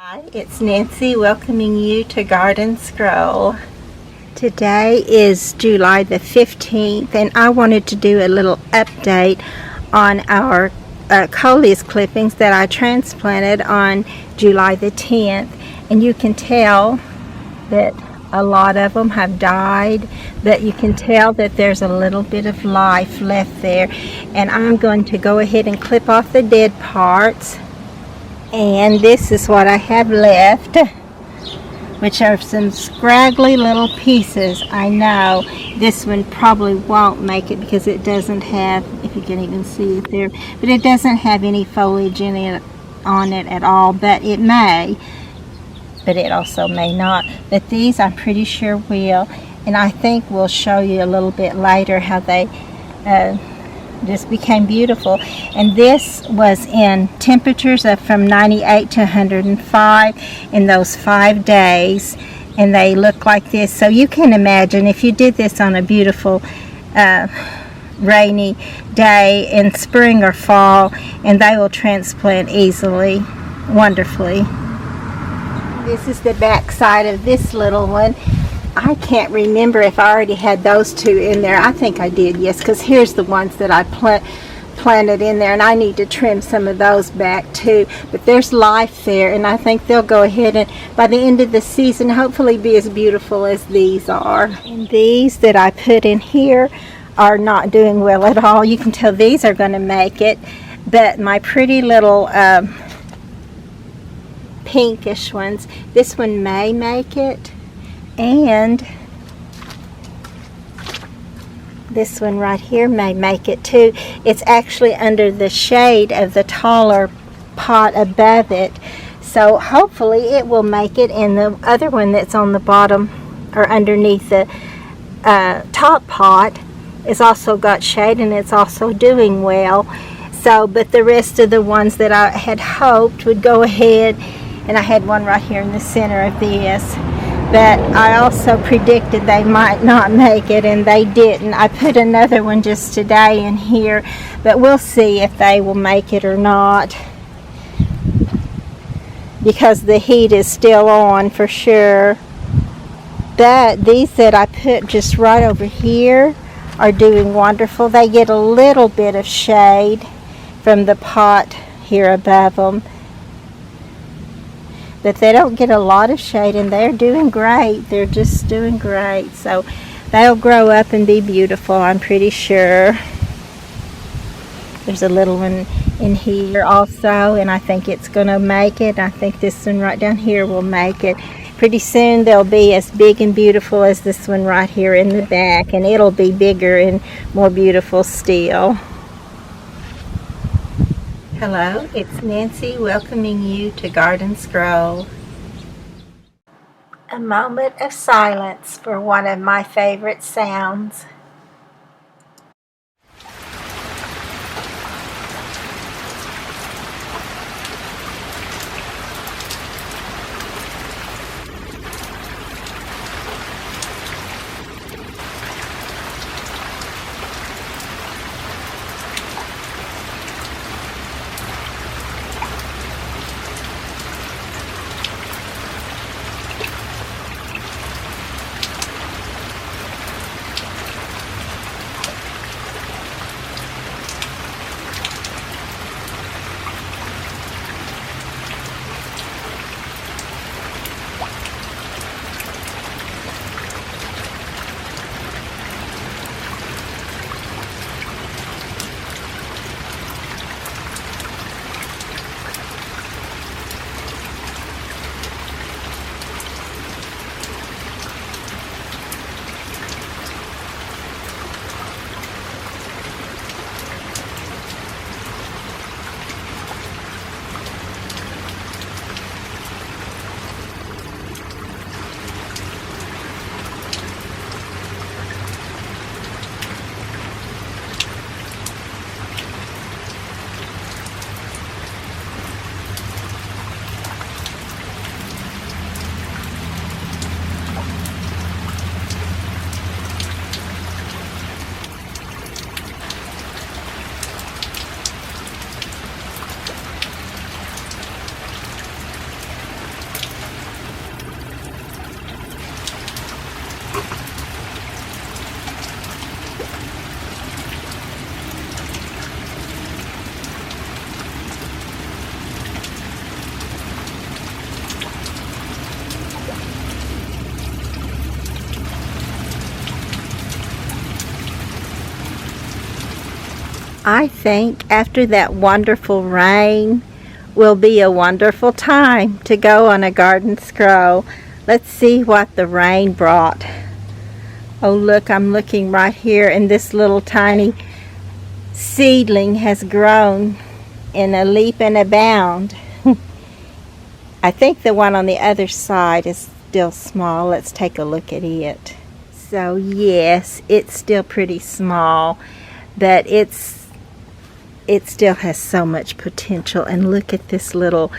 Hi, it's Nancy welcoming you to Garden Scroll. Today is July the 15th and I wanted to do a little update on our Coleus clippings that I transplanted on July the 10th. And you can tell that a lot of them have died, but you can tell that there's a little bit of life left there. And I'm going to go ahead and clip off the dead parts. And this is what I have left, which are some scraggly little pieces. I know this one probably won't make it because it doesn't have, if you can even see it there, but it doesn't have any foliage in it on it at all, but it may, but it also may not. But these I'm pretty sure will, and I think we'll show you a little bit later how they just became beautiful. And this was in temperatures of from 98 to 105 in those 5 days, and they look like this. So you can imagine if you did this on a beautiful rainy day in spring or fall, and they will transplant easily, wonderfully. This is the back side of this little one. I can't remember if I already had those two in there. I think I did, yes, because here's the ones that I planted in there, and I need to trim some of those back too. But there's life there, and I think they'll go ahead and by the end of the season hopefully be as beautiful as these are. And these that I put in here are not doing well at all. You can tell these are going to make it, but my pretty little pinkish ones, this one may make it. And this one right here may make it too. It's actually under the shade of the taller pot above it. So hopefully it will make it. And the other one that's on the bottom or underneath the top pot is also got shade, and it's also doing well. So, but the rest of the ones that I had hoped would go ahead, and I had one right here in the center of this, but I also predicted they might not make it, and they didn't. I put another one just today in here, but we'll see if they will make it or not, because the heat is still on for sure. But these that I put just right over here are doing wonderful. They get a little bit of shade from the pot here above them, but they don't get a lot of shade, and they're doing great. They're just doing great. So they'll grow up and be beautiful, I'm pretty sure. There's a little one in here also, and I think it's going to make it. I think this one right down here will make it. Pretty soon they'll be as big and beautiful as this one right here in the back, and it'll be bigger and more beautiful still. Hello, it's Nancy welcoming you to Garden Scroll. A moment of silence for one of my favorite sounds. I think after that wonderful rain will be a wonderful time to go on a garden scroll. Let's see what the rain brought. Oh look, I'm looking right here, and this little tiny seedling has grown in a leap and a bound. I think the one on the other side is still small. Let's take a look at it. So yes, it's still pretty small, but it still has so much potential. And look at this little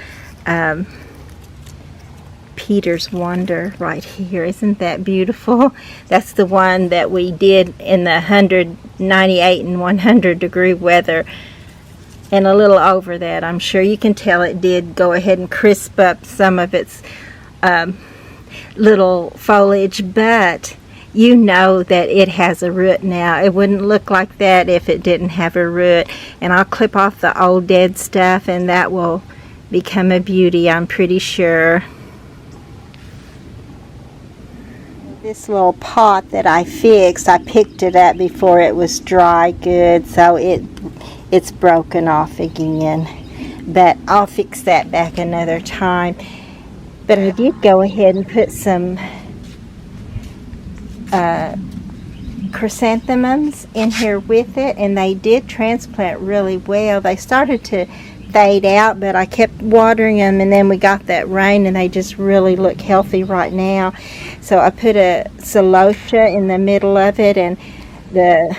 Peter's Wonder right here. Isn't that beautiful? That's the one that we did in the 198 and 100 degree weather, and a little over that. I'm sure you can tell it did go ahead and crisp up some of its little foliage, but you know that it has a root now. It wouldn't look like that if it didn't have a root. And I'll clip off the old dead stuff, and that will become a beauty, I'm pretty sure. This little pot that I fixed, I picked it up before it was dry good, so it's broken off again. But I'll fix that back another time. But I did go ahead and put some chrysanthemums in here with it, and they did transplant really well. They started to fade out, but I kept watering them, and then we got that rain, and they just really look healthy right now. So I put a celosia in the middle of it and the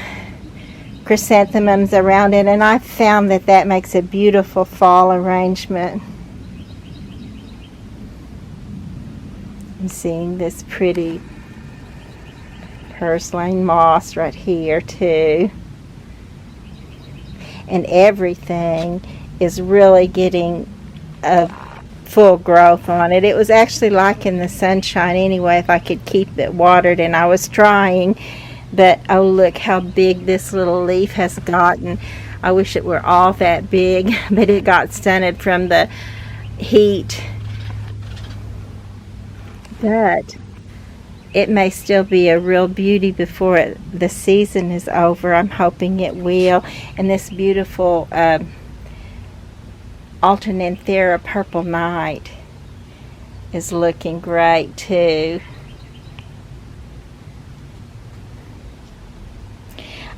chrysanthemums around it, and I found that that makes a beautiful fall arrangement. I'm seeing this pretty purslane moss right here too, and everything is really getting a full growth on it. It was actually liking the sunshine anyway if I could keep it watered, and I was trying, but oh look how big this little leaf has gotten. I wish it were all that big, but it got stunted from the heat. But it may still be a real beauty before the season is over. I'm hoping it will. And this beautiful Alternanthera Purple Night is looking great too.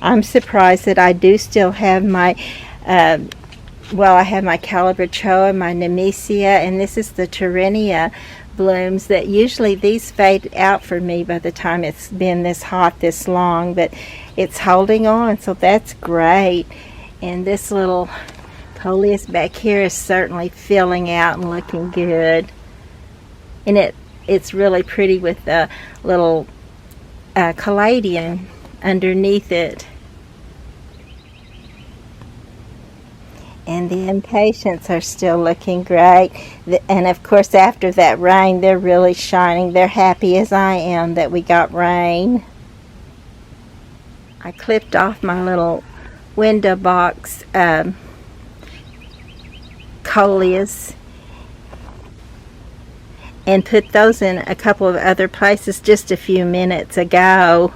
I'm surprised that I do still have my well, I have my Calabrachoa, my Nemesia, and this is the Terenia blooms that usually these fade out for me by the time it's been this hot this long, but it's holding on, so that's great. And this little coleus back here is certainly filling out and looking good, and it's really pretty with the little caladium underneath it. And the impatiens are still looking great. And of course, after that rain, they're really shining. They're happy as I am that we got rain. I clipped off my little window box coleus and put those in a couple of other places just a few minutes ago.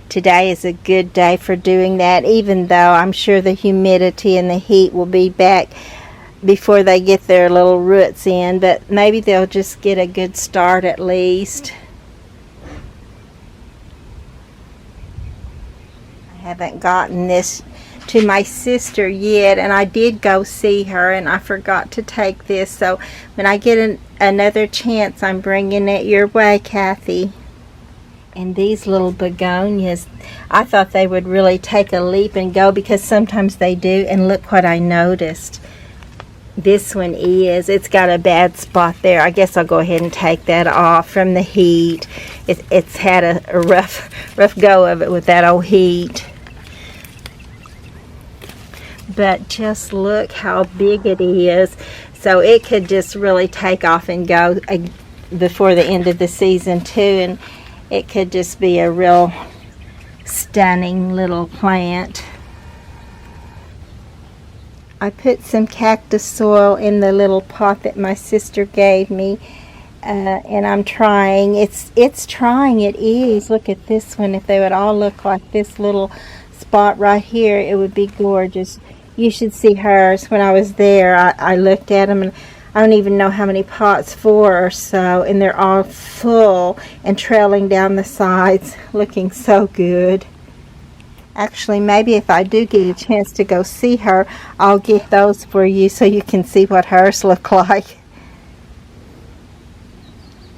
Today is a good day for doing that, even though I'm sure the humidity and the heat will be back before they get their little roots in, but maybe they'll just get a good start at least. I haven't gotten this to my sister yet, and I did go see her and I forgot to take this, so when I get another chance, I'm bringing it your way, Kathy. And these little begonias, I thought they would really take a leap and go, because sometimes they do, and look what I noticed. This one it's got a bad spot there. I guess I'll go ahead and take that off from the heat. It's had a rough go of it with that old heat. But just look how big it is. So it could just really take off and go before the end of the season too, and it could just be a real stunning little plant. I put some cactus soil in the little pot that my sister gave me, and I'm trying. It's trying. It is. Look at this one. If they would all look like this little spot right here, it would be gorgeous. You should see hers. When I was there, I looked at them, and I don't even know how many pots, 4 or so, and they're all full and trailing down the sides, looking so good. Actually, maybe if I do get a chance to go see her, I'll get those for you so you can see what hers look like.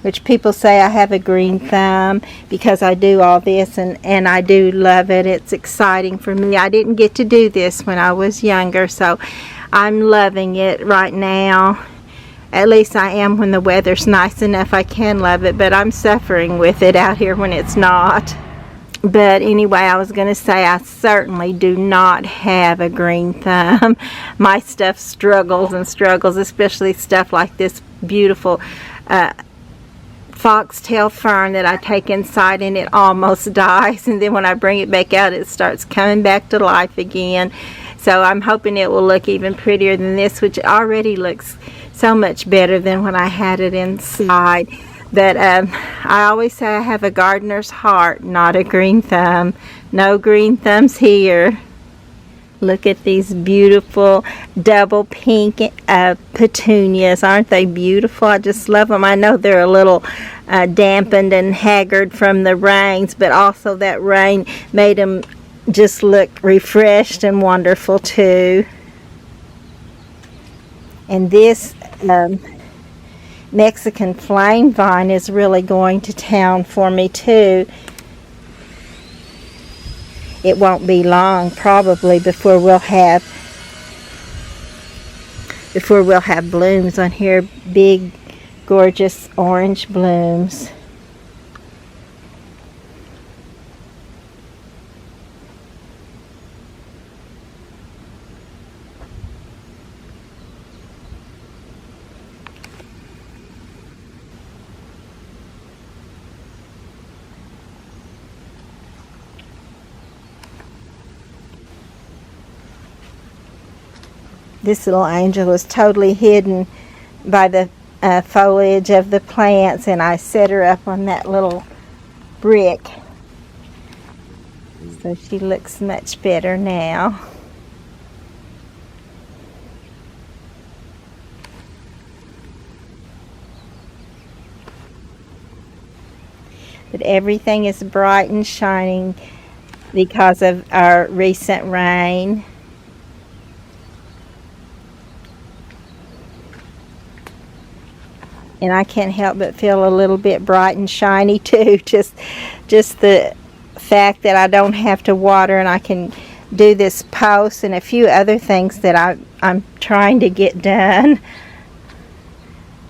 Which people say I have a green thumb because I do all this, and I do love it. It's exciting for me. I didn't get to do this when I was younger, so I'm loving it right now. At least I am when the weather's nice enough. I can love it, but I'm suffering with it out here when it's not. But anyway, I was going to say I certainly do not have a green thumb. My stuff struggles and struggles, especially stuff like this beautiful foxtail fern that I take inside, and it almost dies, and then when I bring it back out, it starts coming back to life again. So I'm hoping it will look even prettier than this, which already looks so much better than when I had it inside. But I always say I have a gardener's heart, not a green thumb. No green thumbs here. Look at these beautiful double pink petunias. Aren't they beautiful? I just love them. I know they're a little dampened and haggard from the rains, but also that rain made them just look refreshed and wonderful too. And this Mexican flame vine is really going to town for me too. It won't be long probably before we'll have blooms on here, big gorgeous orange blooms. This little angel was totally hidden by the foliage of the plants, and I set her up on that little brick. So she looks much better now. But everything is bright and shining because of our recent rain. And I can't help but feel a little bit bright and shiny too. Just the fact that I don't have to water, and I can do this post and a few other things that I'm trying to get done.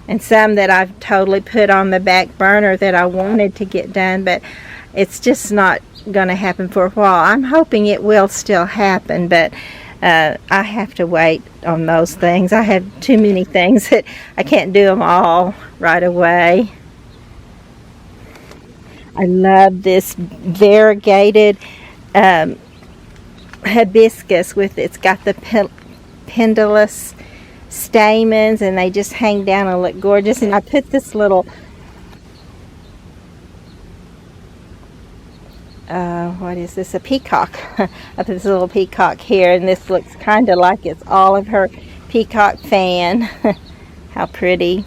And some that I've totally put on the back burner that I wanted to get done, but it's just not going to happen for a while. I'm hoping it will still happen, but I have to wait on those things. I have too many things that I can't do them all right away. I love this variegated hibiscus it's got the pendulous stamens, and they just hang down and look gorgeous. And I put this little what is this, a peacock. I put this little peacock here, and this looks kind of like it's all of her peacock fan. How pretty.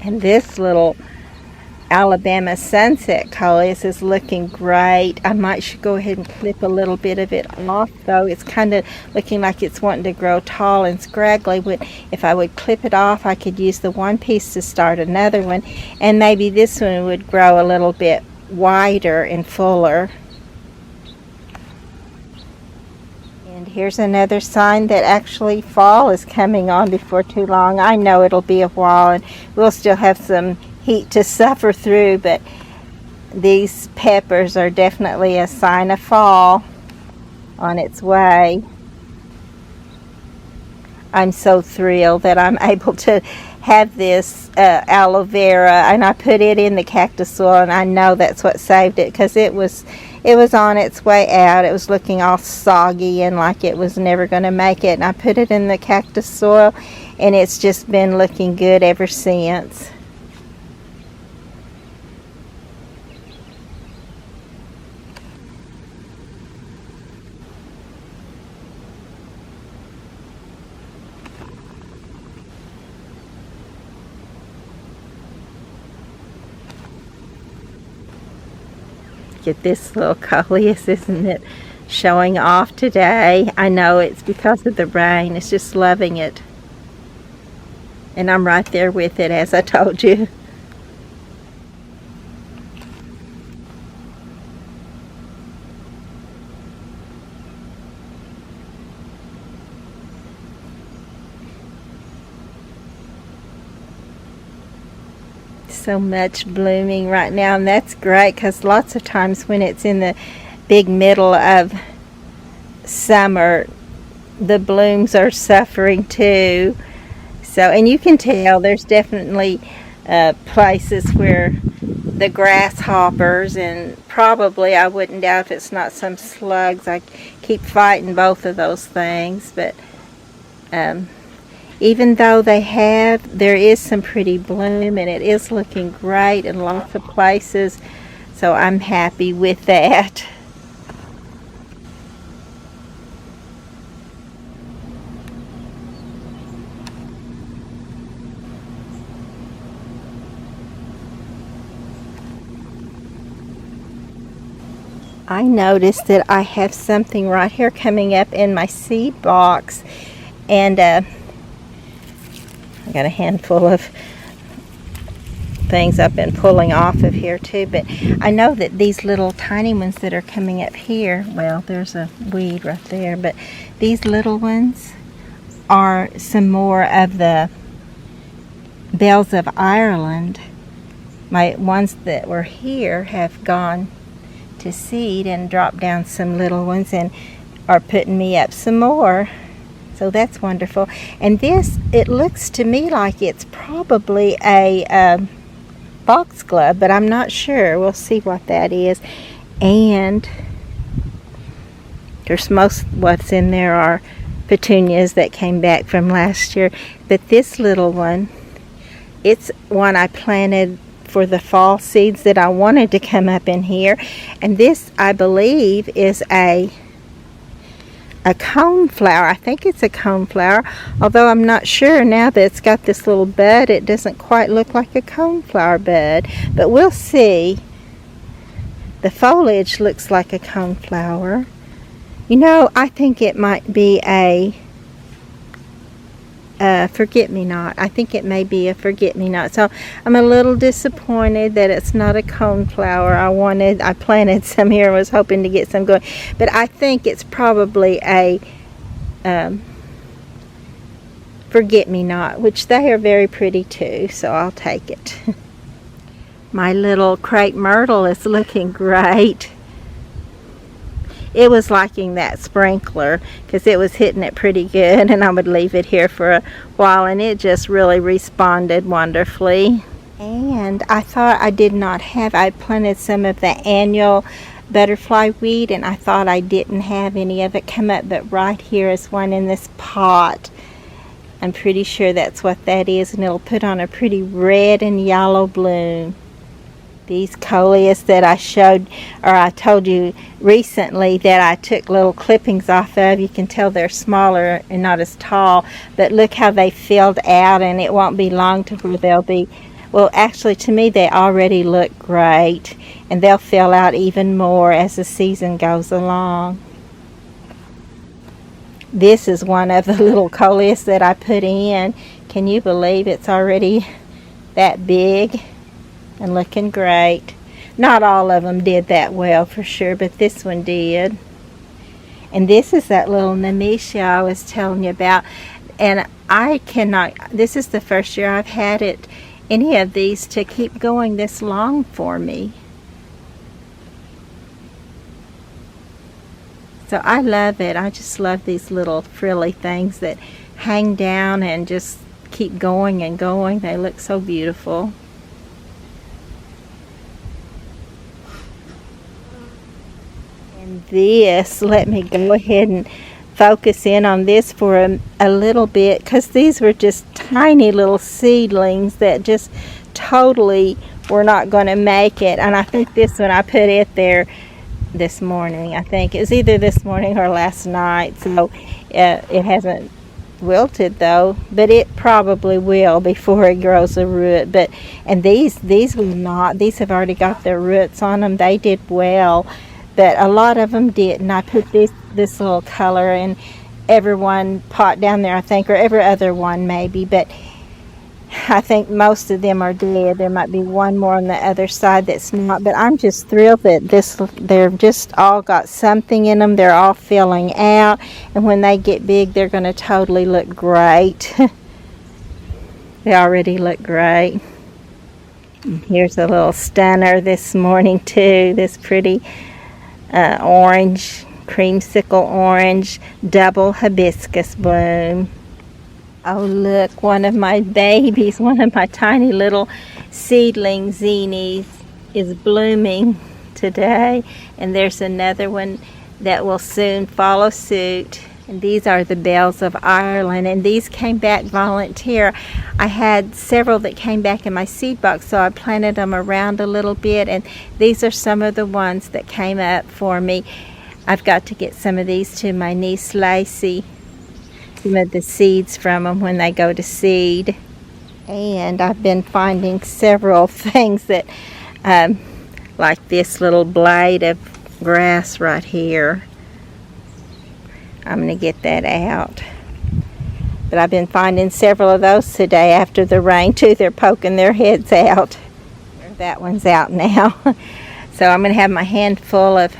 And this little Alabama sunset coleus is looking great. I should go ahead and clip a little bit of it off though. It's kind of looking like it's wanting to grow tall and scraggly. If I would clip it off, I could use the one piece to start another one, and maybe this one would grow a little bit wider and fuller. And here's another sign that actually fall is coming on before too long. I know it'll be a while, and we'll still have some heat to suffer through, but these peppers are definitely a sign of fall on its way. I'm so thrilled that I'm able to have this aloe vera, and I put it in the cactus soil, and I know that's what saved it, because it was it was on its way out. It was looking all soggy and like it was never going to make it. And I put it in the cactus soil, and it's just been looking good ever since. At this little coleus, isn't it showing off today? I know it's because of the rain. It's just loving it, and I'm right there with it, as I told you. So much blooming right now, and that's great because lots of times when it's in the big middle of summer, the blooms are suffering too. So, and you can tell there's definitely places where the grasshoppers, and probably, I wouldn't doubt if it's not some slugs. I keep fighting both of those things, but even though there is some pretty bloom, and it is looking great in lots of places, so I'm happy with that. I noticed that I have something right here coming up in my seed box, and I got a handful of things I've been pulling off of here too, but I know that these little tiny ones that are coming up here, well, there's a weed right there, but these little ones are some more of the bells of Ireland. My ones that were here have gone to seed and dropped down some little ones and are putting me up some more. So that's wonderful. And this, it looks to me like it's probably a foxglove, but I'm not sure. We'll see what that is. And there's what's in there are petunias that came back from last year. But this little one, it's one I planted for the fall seeds that I wanted to come up in here. And this, I believe, is a coneflower. I think it's a coneflower, although I'm not sure. Now that it's got this little bud, it doesn't quite look like a coneflower bud, but we'll see. The foliage looks like a coneflower. You know, I think it might be a forget-me-not. I think it may be a forget-me-not. So I'm a little disappointed that it's not a coneflower. I planted some here and was hoping to get some going, but I think it's probably a forget-me-not, which they are very pretty too, so I'll take it. My little crepe myrtle is looking great. It was liking that sprinkler because it was hitting it pretty good, and I would leave it here for a while, and it just really responded wonderfully. And I thought I planted some of the annual butterfly weed, and I thought I didn't have any of it come up, but right here is one in this pot. I'm pretty sure that's what that is, and it'll put on a pretty red and yellow bloom. These coleus that I told you recently that I took little clippings off of, you can tell they're smaller and not as tall, but look how they filled out, and it won't be long to where they'll be, well, actually to me they already look great, and they'll fill out even more as the season goes along. This is one of the little coleus that I put in. Can you believe it's already that big? And looking great. Not all of them did that well for sure, but this one did. And this is that little nemesia I was telling you about. And this is the first year I've had any of these to keep going this long for me. So I love it. I just love these little frilly things that hang down and just keep going and going. They look so beautiful. this. Let me go ahead and focus in on this for a little bit, because these were just tiny little seedlings that just totally were not going to make it. And I think this one, I put it there this morning. I think it was either this morning or last night, so it hasn't wilted though, but it probably will before it grows a root. But and these will not. These have already got their roots on them. They did well, but a lot of them didn't. I put this little color in every one pot down there, I think, or every other one maybe, but I think most of them are dead. There might be one more on the other side that's not, but I'm just thrilled that they're just all got something in them. They're all filling out, and when they get big, they're going to totally look great. They already look great. And here's a little stunner this morning too, this pretty orange, creamsicle orange, double hibiscus bloom. Oh look, one of my babies, one of my tiny little seedling zinnies is blooming today, and there's another one that will soon follow suit. And these are the Bells of Ireland, and these came back volunteer. I had several that came back in my seed box, so I planted them around a little bit, and these are some of the ones that came up for me. I've got to get some of these to my niece Lacey, some of the seeds from them when they go to seed. And I've been finding several things that like this little blade of grass right here. I'm going to get that out, but I've been finding several of those today after the rain too. They're poking their heads out. That one's out now. So I'm going to have my handful of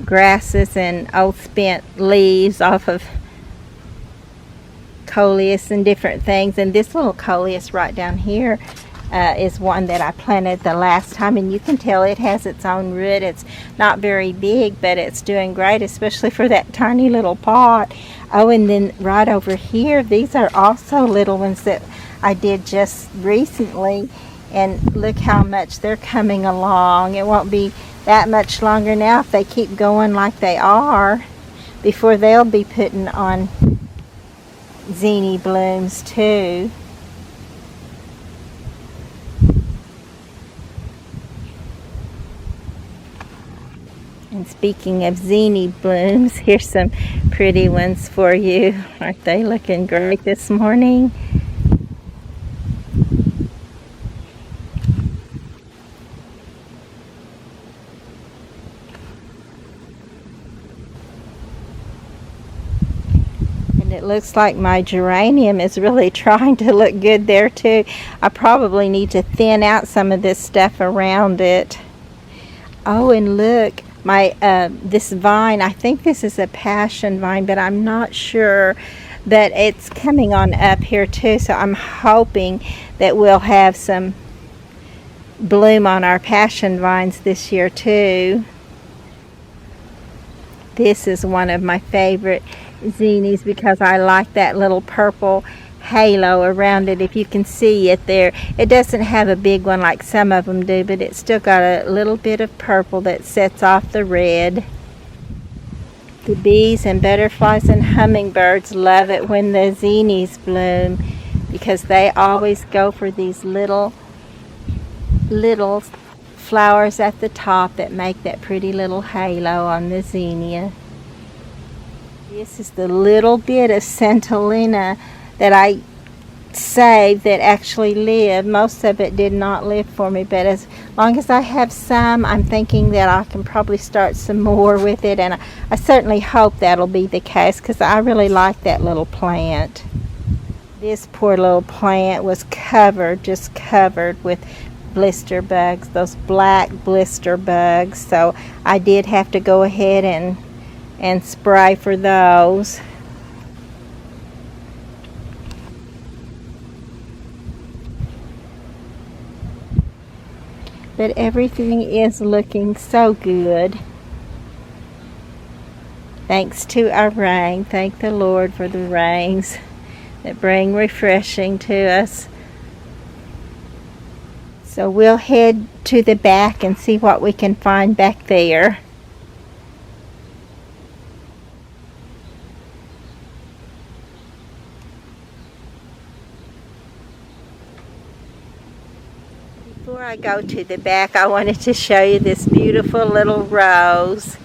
grasses and old spent leaves off of coleus and different things. And this little coleus right down here is one that I planted the last time, and you can tell it has its own root. It's not very big, but it's doing great, especially for that tiny little pot. Oh, and then right over here, these are also little ones that I did just recently, and look how much they're coming along. It won't be that much longer now if they keep going like they are before they'll be putting on zinnia blooms too. And speaking of zinnia blooms, here's some pretty ones for you. Aren't they looking great this morning? It looks like my geranium is really trying to look good there too. I probably need to thin out some of this stuff around it. Oh, and look, my this vine, I think this is a passion vine, but I'm not sure, but it's coming on up here too, so I'm hoping that we'll have some bloom on our passion vines this year too. This is one of my favorite zinnias because I like that little purple halo around it. If you can see it there, it doesn't have a big one like some of them do, but it's still got a little bit of purple that sets off the red. The bees and butterflies and hummingbirds love it when the zinnias bloom because they always go for these little flowers at the top that make that pretty little halo on the zinnia. This is the little bit of Centellina that I saved that actually lived. Most of it did not live for me, but as long as I have some, I'm thinking that I can probably start some more with it, and I certainly hope that'll be the case because I really like that little plant. This poor little plant was just covered with blister bugs, those black blister bugs, so I did have to go ahead and spray for those. But everything is looking so good. Thanks to our rain. Thank the Lord for the rains that bring refreshing to us. So we'll head to the back and see what we can find back there. Before I go to the back, I wanted to show you this beautiful little rose.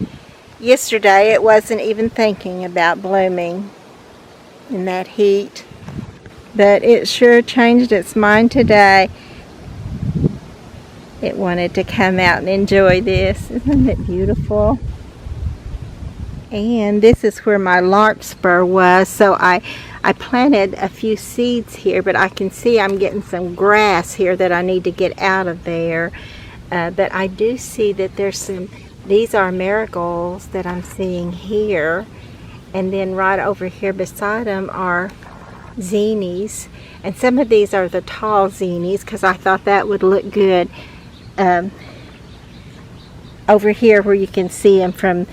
Yesterday it wasn't even thinking about blooming in that heat, but it sure changed its mind today. It wanted to come out and enjoy this. Isn't it beautiful? And this is where my larkspur was, so I planted a few seeds here, but I can see I'm getting some grass here that I need to get out of there. But I do see that there's some, these are marigolds that I'm seeing here, and then right over here beside them are zinnias, and some of these are the tall zinnias because I thought that would look good over here where you can see them from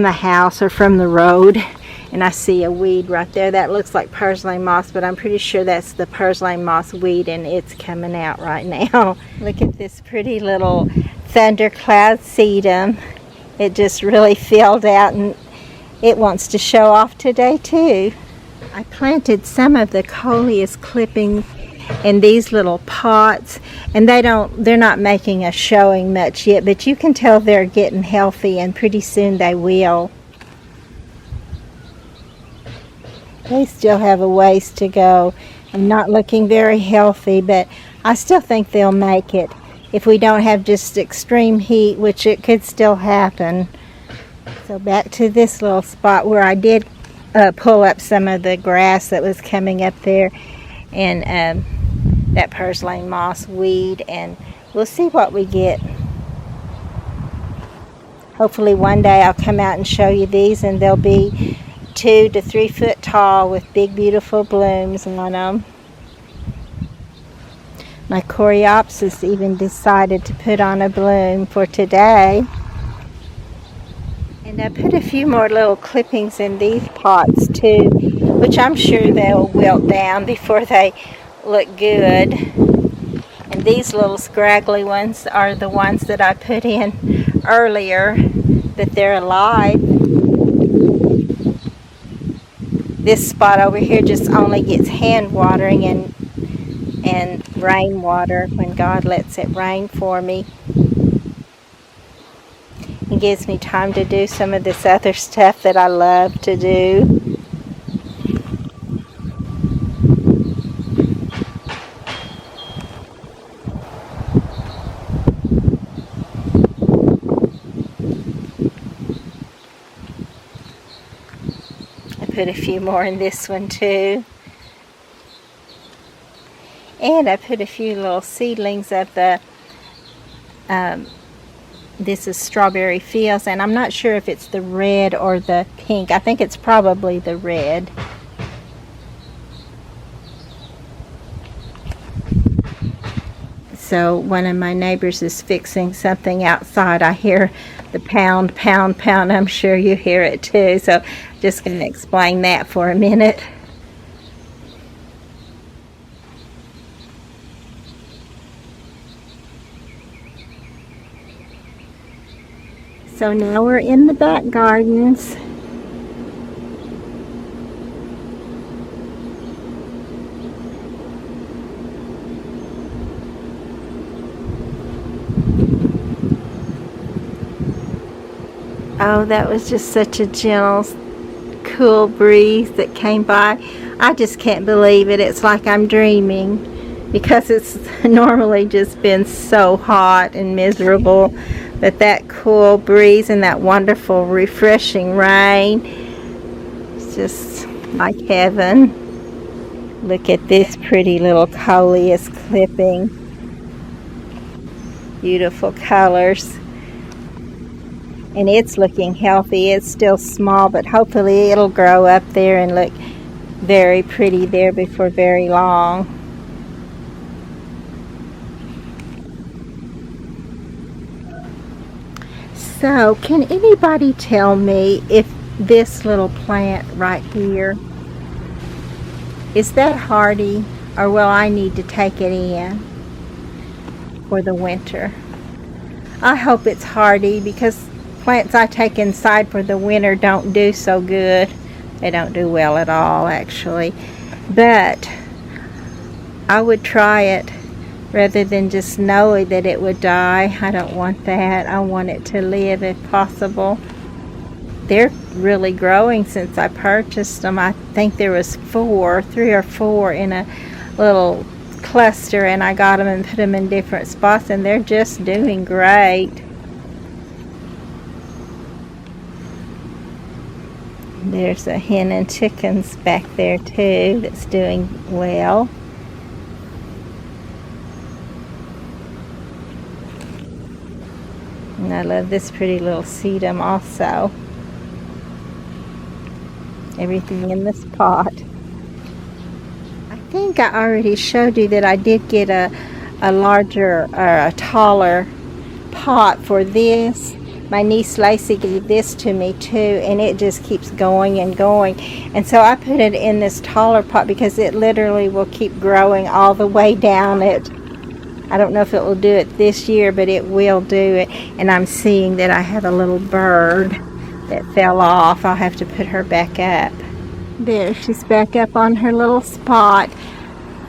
the house or from the road. And I see a weed right there that looks like purslane moss, but I'm pretty sure that's the purslane moss weed, and it's coming out right now. Look at this pretty little thundercloud sedum. It just really filled out and it wants to show off today too. I planted some of the coleus clippings in these little pots, and they're not making a showing much yet, but you can tell they're getting healthy, and pretty soon they will. They still have a ways to go. I'm not looking very healthy, but I still think they'll make it if we don't have just extreme heat, which it could still happen. So back to this little spot where I did pull up some of the grass that was coming up there, and that purslane moss weed, and we'll see what we get. Hopefully one day I'll come out and show you these, and they'll be 2 to 3 foot tall with big beautiful blooms on them. My coreopsis even decided to put on a bloom for today. And I put a few more little clippings in these pots too, which I'm sure they'll wilt down before they look good. And these little scraggly ones are the ones that I put in earlier, that they're alive. This spot over here just only gets hand watering and rain water when God lets it rain for me. It gives me time to do some of this other stuff that I love to do. Put a few more in this one too, and I put a few little seedlings of the this is Strawberry Fields, and I'm not sure if it's the red or the pink. I think it's probably the red. So one of my neighbors is fixing something outside. I hear the pound, pound, pound. I'm sure you hear it too. So just going to explain that for a minute. So now we're in the back gardens. Oh, that was just such a gentle, cool breeze that came by. I just can't believe it. It's like I'm dreaming, because it's normally just been so hot and miserable. But that cool breeze and that wonderful, refreshing rain, it's just like heaven. Look at this pretty little coleus clipping. Beautiful colors. And it's looking healthy. It's still small, but hopefully it'll grow up there and look very pretty there before very long. So, can anybody tell me if this little plant right here, is that hardy, or will I need to take it in for the winter? I hope it's hardy, because plants I take inside for the winter don't do so good. They don't do well at all, actually. But I would try it rather than just knowing that it would die. I don't want that. I want it to live if possible. They're really growing since I purchased them. I think there was 3 or 4 in a little cluster, and I got them and put them in different spots, and they're just doing great. There's a hen and chickens back there too that's doing well. And I love this pretty little sedum also. Everything in this pot. I think I already showed you that I did get a larger or a taller pot for this. My niece Lacey gave this to me too, and it just keeps going and going. And so I put it in this taller pot because it literally will keep growing all the way down it. I don't know if it will do it this year, but it will do it. And I'm seeing that I have a little bird that fell off. I'll have to put her back up. There, she's back up on her little spot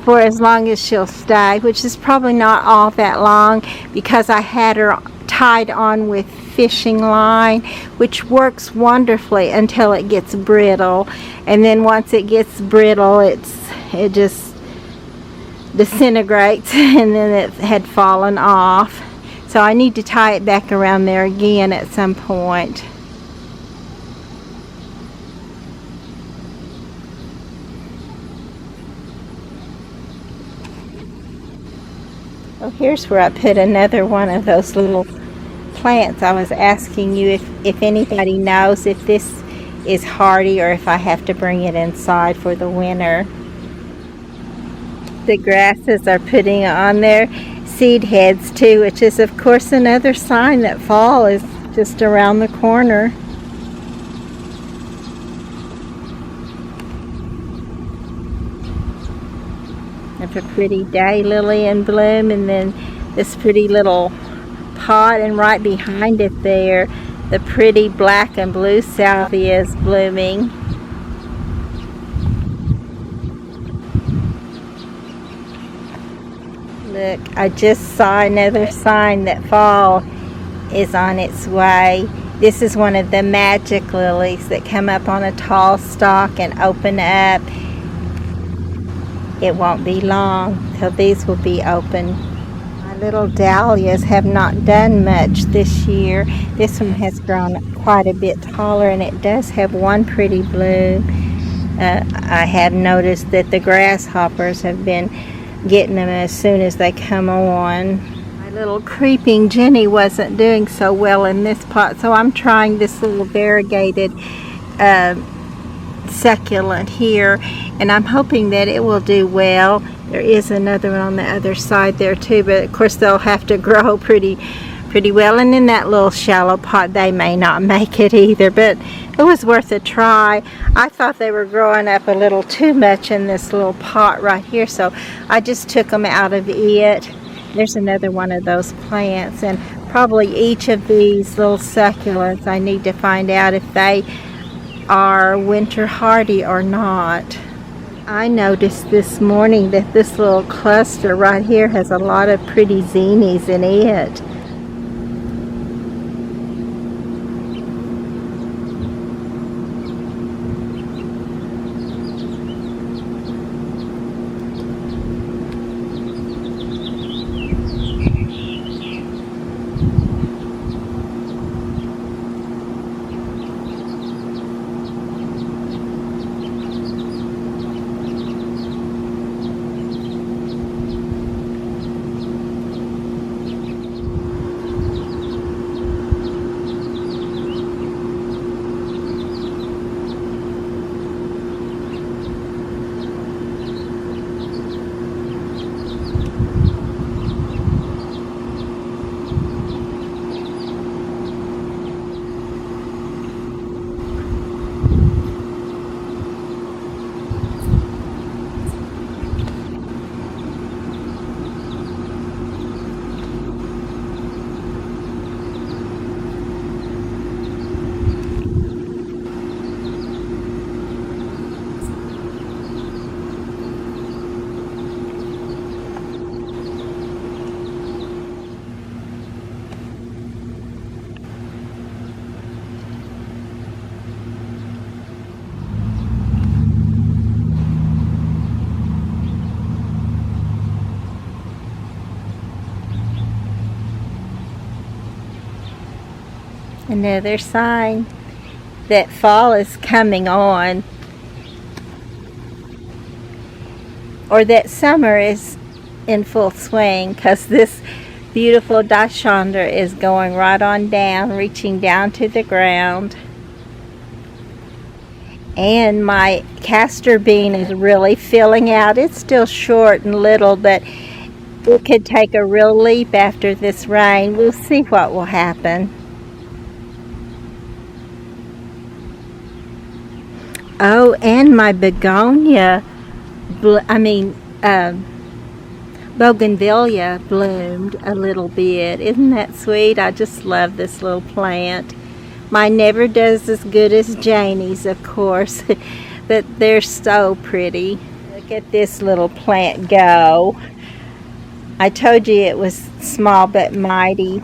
for as long as she'll stay, which is probably not all that long because I had her tied on with fishing line, which works wonderfully until it gets brittle. And then once it gets brittle, it just disintegrates, and then it had fallen off. So I need to tie it back around there again at some point. Oh, here's where I put another one of those little plants. I was asking you if anybody knows if this is hardy or if I have to bring it inside for the winter. The grasses are putting on their seed heads too, which is of course another sign that fall is just around the corner. Have a pretty daylily in bloom, and then this pretty little pot, and right behind it there the pretty black and blue salvia is blooming. Look, I just saw another sign that fall is on its way. This is one of the magic lilies that come up on a tall stalk and open up. It won't be long till these will be open. My little dahlias have not done much this year. This one has grown quite a bit taller, and it does have one pretty bloom. I have noticed that the grasshoppers have been getting them as soon as they come on. My little creeping Jenny wasn't doing so well in this pot, so I'm trying this little variegated succulent here, and I'm hoping that it will do well. There is another one on the other side there too, but of course they'll have to grow pretty well, and in that little shallow pot they may not make it either, but it was worth a try. I thought they were growing up a little too much in this little pot right here, so I just took them out of it. There's another one of those plants, and probably each of these little succulents I need to find out if they are winter hardy or not. I noticed this morning that this little cluster right here has a lot of pretty zinnias in it. Another sign that fall is coming on, or that summer is in full swing, because this beautiful Dachshunde is going right on down, reaching down to the ground. And my castor bean is really filling out. It's still short and little, but it could take a real leap after this rain. We'll see what will happen. Oh, and my begonia, bougainvillea bloomed a little bit. Isn't that sweet? I just love this little plant. Mine never does as good as Janie's, of course, but they're so pretty. Look at this little plant go. I told you it was small but mighty.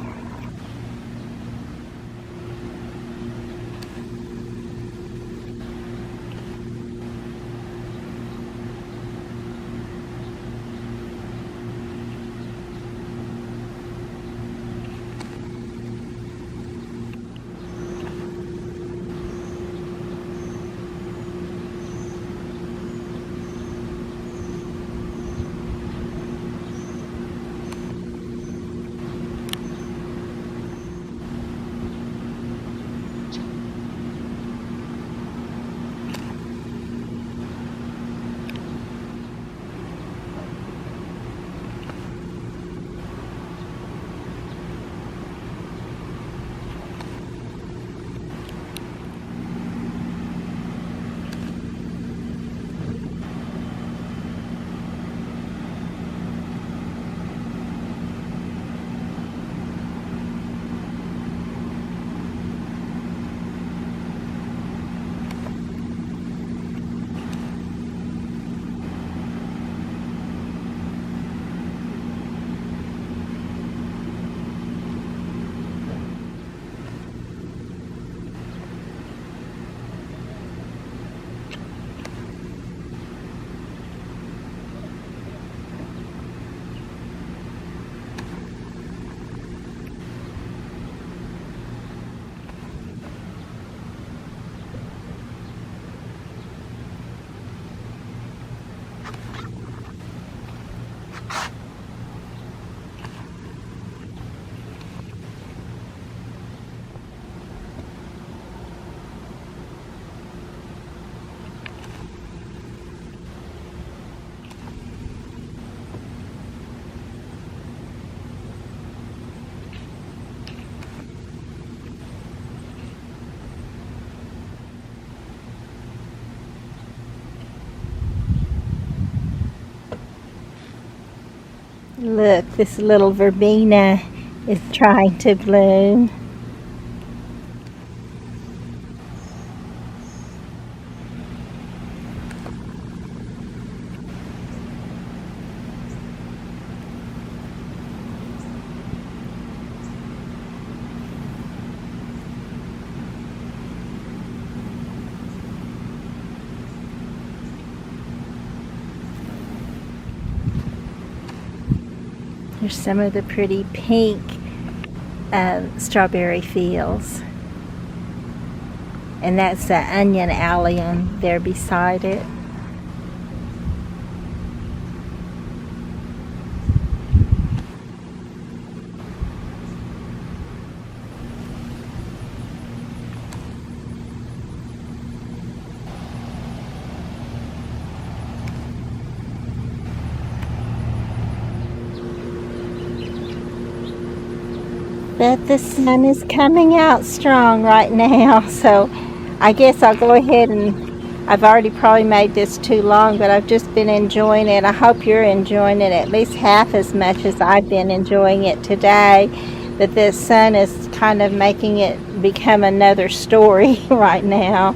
Look, this little verbena is trying to bloom. Here's some of the pretty pink strawberry fields. And that's the onion allium there beside it. But the sun is coming out strong right now, so I guess I'll go ahead and I've already probably made this too long, but I've just been enjoying it. I hope you're enjoying it at least half as much as I've been enjoying it today. But the sun is kind of making it become another story right now.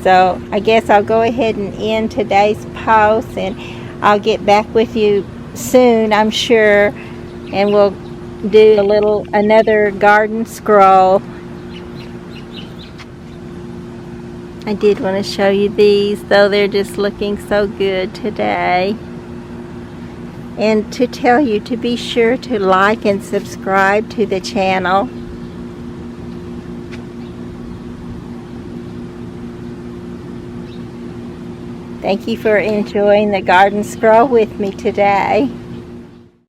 So I guess I'll go ahead and end today's post, and I'll get back with you soon, I'm sure, and we'll do another garden scroll. I did want to show you these, though they're just looking so good today. And to tell you to be sure to like and subscribe to the channel. Thank you for enjoying the Garden Scroll with me today.